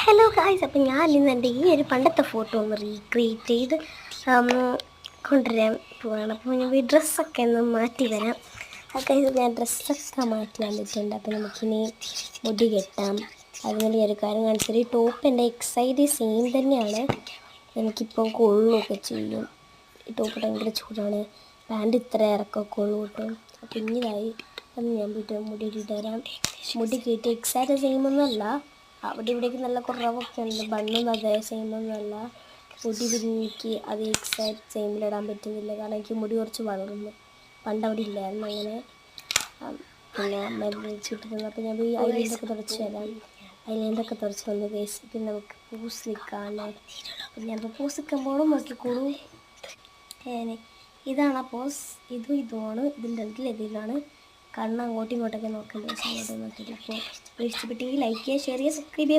Hello guys, അപ്പം ഞാൻ ഇന്ന് എൻ്റെ ഈ ഒരു പണ്ടത്തെ ഫോട്ടോ ഒന്ന് റീക്രിയേറ്റ് ചെയ്ത് കൊണ്ടുവരാൻ പോവാണ്. അപ്പോൾ ഞാൻ ഈ ഡ്രസ്സൊക്കെ ഒന്ന് മാറ്റി വരാം. ഗായ്സ്, ഞാൻ ഡ്രസ്സൊക്കെ മാറ്റി വന്നിട്ടുണ്ട്. അപ്പോൾ നമുക്കിനി മുടി കെട്ടാം. അതിനുള്ള ഒരു കാര്യം കാണിച്ചാൽ ഈ ടോപ്പ് എൻ്റെ എക്സൈഡ് സെയിം തന്നെയാണ്. എനിക്കിപ്പോൾ കൊള്ളുകയൊക്കെ ചെയ്യും. ഈ ടോപ്പ് ഭയങ്കര ചൂടാണ്. പാൻറ്റ് ഇത്ര ഇറക്കമൊക്കെ ഉള്ളൂ കിട്ടും. കുഞ്ഞിതായി അന്ന് ഞാൻ പോയിട്ട് മുടി ഇട്ടിട്ട് വരാം. മുടി കെട്ടി എക്സൈഡ് സെയിമൊന്നുമല്ല, അവിടെ ഇവിടേക്ക് നല്ല കുറവൊക്കെ ഉണ്ട്. ബണ്ണൊന്നും അതേ സെയിമൊന്നുമല്ല. മുടി എനിക്ക് അത് എക്സാക്ട് സെയിമിലിടാൻ പറ്റുന്നില്ല, കാരണം എനിക്ക് മുടി കുറച്ച് വളർന്നു. പണ്ട് അവിടെ ഇല്ലായിരുന്നു അങ്ങനെ. പിന്നെ അമ്മ വിളിച്ചിട്ടിരുന്നു. അപ്പോൾ ഞാൻ പോയി ഐലൈനൊക്കെ തുടച്ച് തരാം. ഐലൈനൊക്കെ തുടച്ച് വന്നു കേസ്. പിന്നെ നമുക്ക് പൂസ് നിൽക്കാണ്. അപ്പം ഞാനിപ്പോൾ പൂസ് നിൽക്കുമ്പോഴും നോക്കിക്കോളൂ. ഇതാണ് പോസ്. ഇതുമാണ്. ഇതിൻ്റെ ഇതിലാണ് കണ്ണ് അങ്ങോട്ടും ഇങ്ങോട്ടൊക്കെ നോക്കേണ്ടത്. അങ്ങോട്ടും നോക്കിയിട്ട് ഇപ്പോൾ ഇഷ്ടപ്പെട്ടെങ്കിൽ ലൈക്ക് ചെയ്യുക, ഷെയർ ചെയ്യുക, സബ്സ്ക്രൈബ് ചെയ്യുക.